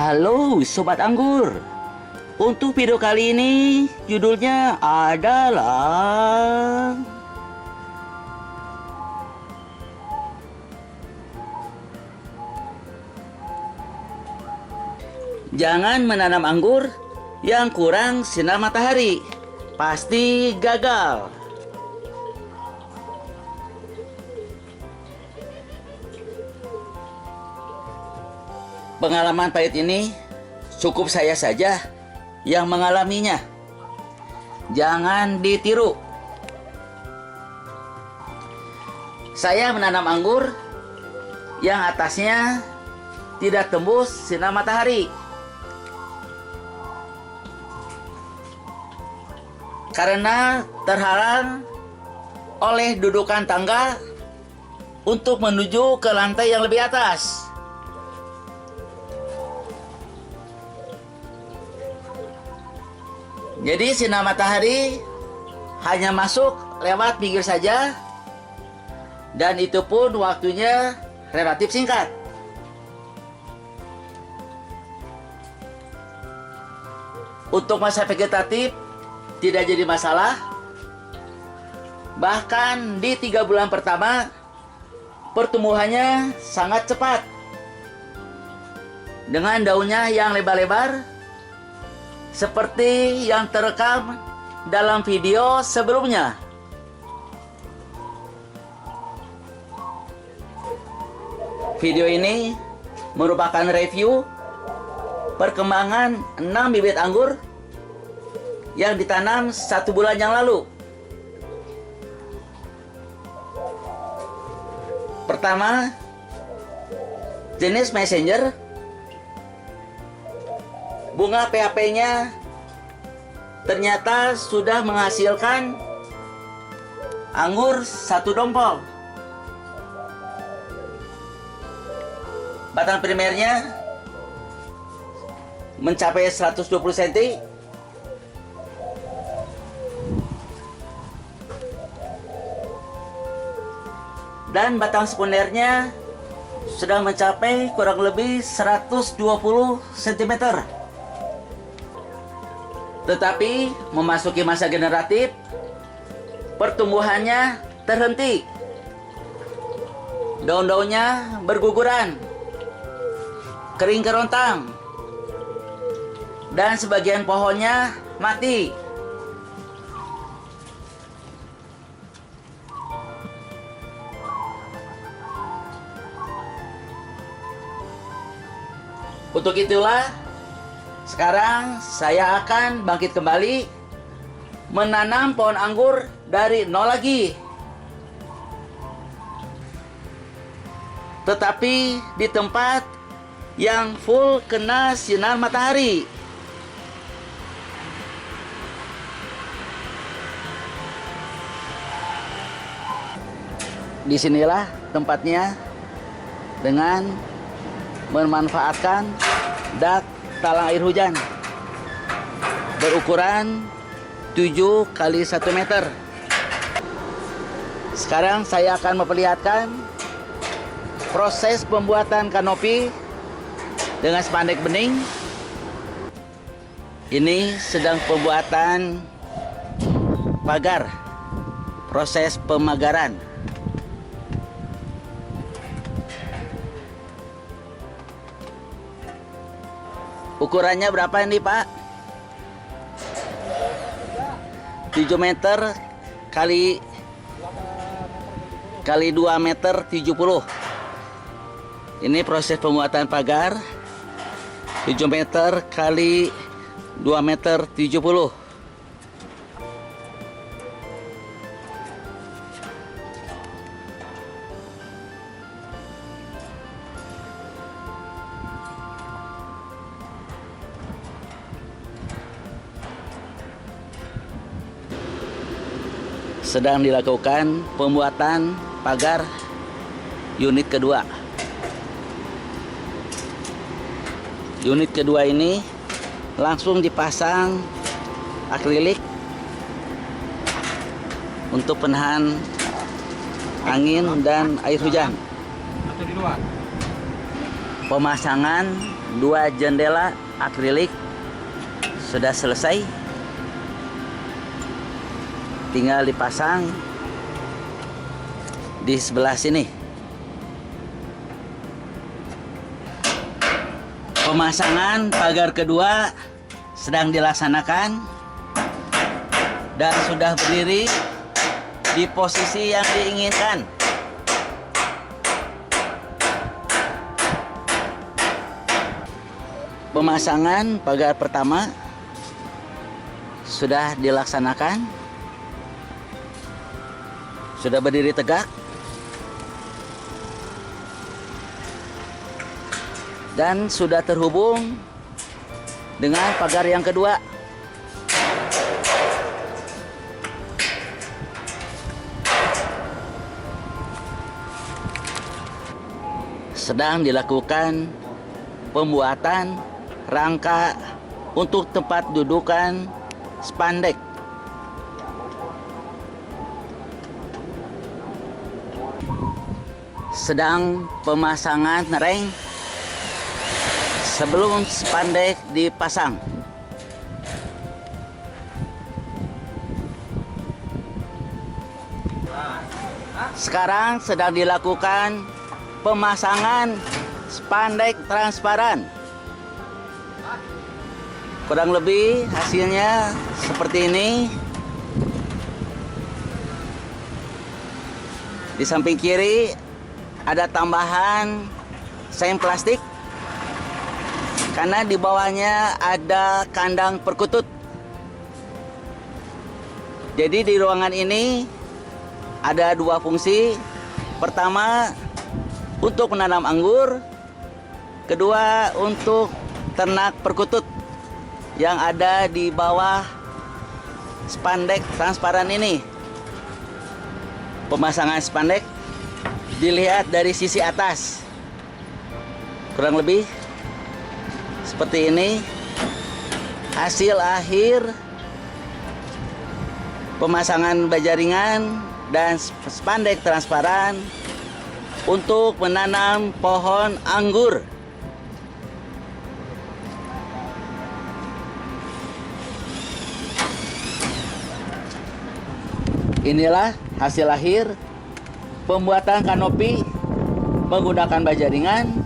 Halo Sobat Anggur. Untuk video kali ini judulnya adalah jangan menanam anggur yang kurang sinar matahari, pasti gagal. Pengalaman pahit ini cukup saya saja yang mengalaminya. Jangan ditiru. Saya menanam anggur yang atasnya tidak tembus sinar matahari. Karena terhalang oleh dudukan tangga untuk menuju ke lantai yang lebih atas. Jadi sinar matahari hanya masuk lewat pinggir saja, dan itu pun waktunya relatif singkat. Untuk masa vegetatif tidak jadi masalah. Bahkan di 3 bulan pertama pertumbuhannya sangat cepat, dengan daunnya yang lebar-lebar seperti yang terekam dalam video sebelumnya. Video ini merupakan review perkembangan 6 bibit anggur yang ditanam 1 bulan yang lalu. Pertama, jenis Messenger. Bunga PHP-nya ternyata sudah menghasilkan anggur 1 dompol. Batang primernya mencapai 120 cm. Dan batang sekundernya sudah mencapai kurang lebih 120 cm. Tetapi memasuki masa generatif, pertumbuhannya terhenti. Daun-daunnya berguguran, kering kerontang, dan sebagian pohonnya mati. Untuk itulah, sekarang saya akan bangkit kembali menanam pohon anggur dari nol lagi. Tetapi di tempat yang full kena sinar matahari. Disinilah tempatnya dengan memanfaatkan dak talang air hujan berukuran 7 x 1 meter. Sekarang saya akan memperlihatkan proses pembuatan kanopi dengan spanduk bening. Ini sedang pembuatan pagar, proses pemagaran. Ukurannya berapa ini, Pak? 7 meter kali 2 meter 70. Ini proses pembuatan pagar 7 meter kali 2 meter 70. Sedang dilakukan pembuatan pagar unit kedua. Unit kedua ini langsung dipasang akrilik untuk penahan angin dan air hujan. Pemasangan 2 jendela akrilik sudah selesai. Tinggal dipasang di sebelah sini. Pemasangan pagar kedua sedang dilaksanakan dan sudah berdiri di posisi yang diinginkan. Pemasangan pagar pertama sudah dilaksanakan, sudah berdiri tegak, dan sudah terhubung dengan pagar yang kedua. Sedang dilakukan pembuatan rangka untuk tempat dudukan spandek. Sedang pemasangan reng sebelum spandek dipasang. Sekarang sedang dilakukan pemasangan spandek transparan. Kurang lebih hasilnya seperti ini. Di samping kiri ada tambahan seng plastik karena di bawahnya ada kandang perkutut. Jadi di ruangan ini ada 2 fungsi. Pertama untuk menanam anggur, kedua untuk ternak perkutut yang ada di bawah spandek transparan ini. Pemasangan spandek dilihat dari sisi atas, kurang lebih seperti ini hasil akhir pemasangan baja ringan dan spandek transparan untuk menanam pohon anggur. Inilah hasil akhir pembuatan kanopi menggunakan baja ringan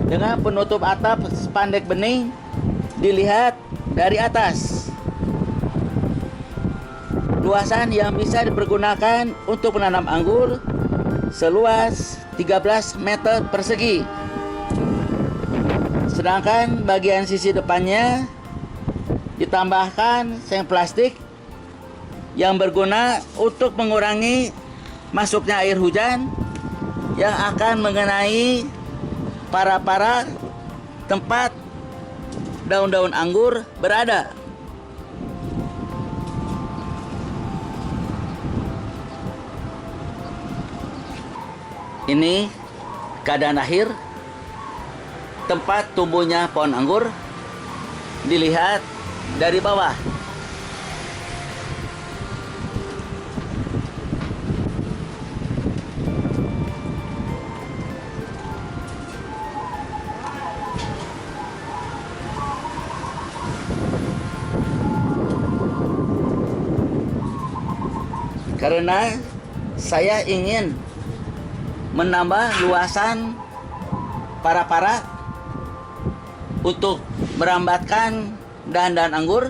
dengan penutup atap spandek bening dilihat dari atas. Luasan yang bisa dipergunakan untuk menanam anggur seluas 13 meter persegi. Sedangkan bagian sisi depannya ditambahkan seng plastik yang berguna untuk mengurangi masuknya air hujan yang akan mengenai para-para tempat daun-daun anggur berada. Ini keadaan akhir tempat tumbuhnya pohon anggur dilihat dari bawah. Karena saya ingin menambah luasan para-para untuk merambatkan dahan-dahan anggur,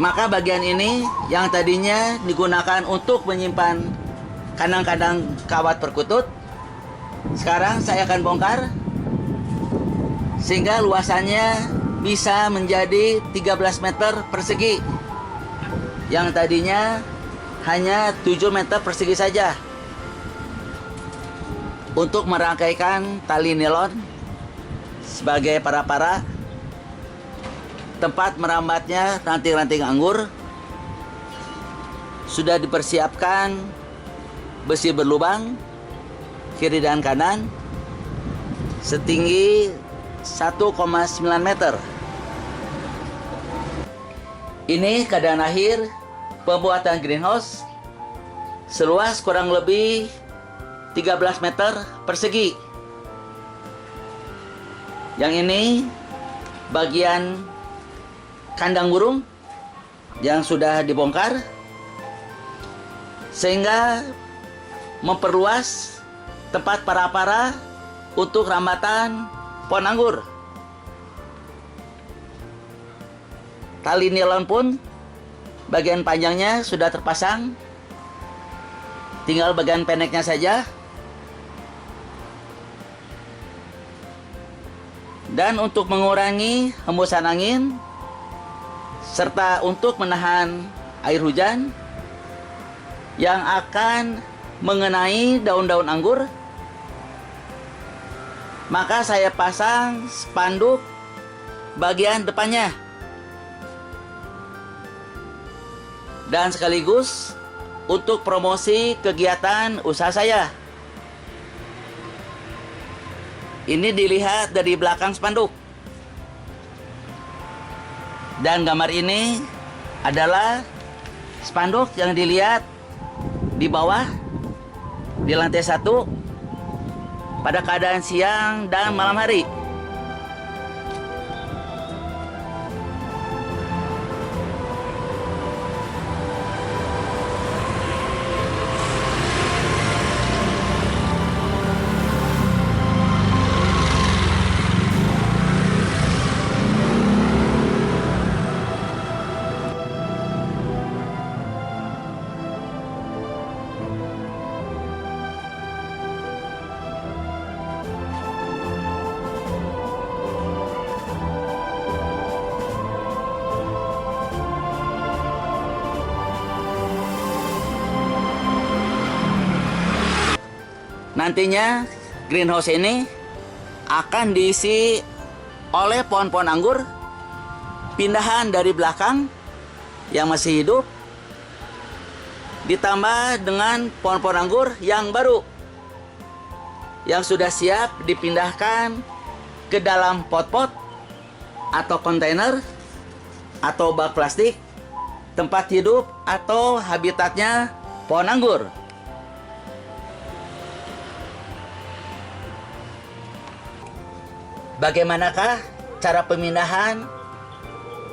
maka bagian ini yang tadinya digunakan untuk menyimpan kandang-kandang kawat perkutut, sekarang saya akan bongkar sehingga luasannya bisa menjadi 13 meter persegi yang tadinya hanya 7 meter persegi saja, untuk merangkaikan tali nilon sebagai para-para tempat merambatnya ranting-ranting anggur. Sudah dipersiapkan besi berlubang kiri dan kanan setinggi 1,9 meter. Ini keadaan akhir pembuatan greenhouse seluas kurang lebih 13 meter persegi Yang ini bagian kandang burung yang sudah dibongkar, sehingga memperluas tempat para-para untuk rambatan pohon anggur. Tali nilon pun bagian panjangnya sudah terpasang, tinggal bagian pendeknya saja. Dan untuk mengurangi hembusan angin serta untuk menahan air hujan yang akan mengenai daun-daun anggur, maka saya pasang spanduk bagian depannya. Dan sekaligus untuk promosi kegiatan usaha saya. Ini dilihat dari belakang spanduk. Dan gambar ini adalah spanduk yang dilihat di bawah, di lantai 1, pada keadaan siang dan malam hari. Nantinya greenhouse ini akan diisi oleh pohon-pohon anggur pindahan dari belakang yang masih hidup, ditambah dengan pohon-pohon anggur yang baru yang sudah siap dipindahkan ke dalam pot-pot atau kontainer atau bak plastik tempat hidup atau habitatnya pohon anggur. Bagaimanakah cara pemindahan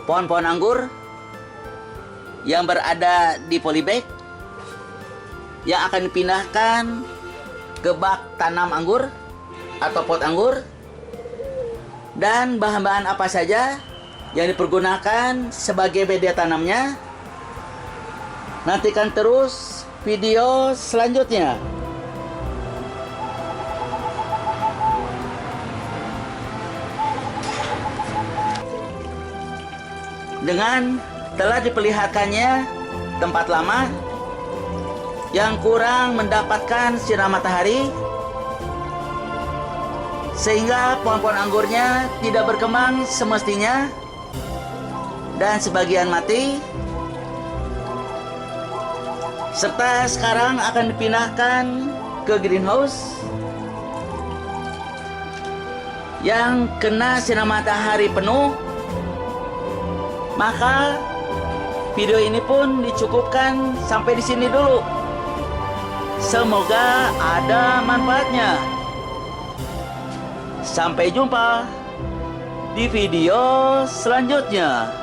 pohon-pohon anggur yang berada di polybag yang akan dipindahkan ke bak tanam anggur atau pot anggur, dan bahan-bahan apa saja yang dipergunakan sebagai media tanamnya? Nantikan terus video selanjutnya. Dengan telah diperlihatkannya tempat lama yang kurang mendapatkan sinar matahari, sehingga pohon-pohon anggurnya tidak berkembang semestinya dan sebagian mati, serta sekarang akan dipindahkan ke greenhouse yang kena sinar matahari penuh, maka video ini pun dicukupkan sampai di sini dulu. Semoga ada manfaatnya. Sampai jumpa di video selanjutnya.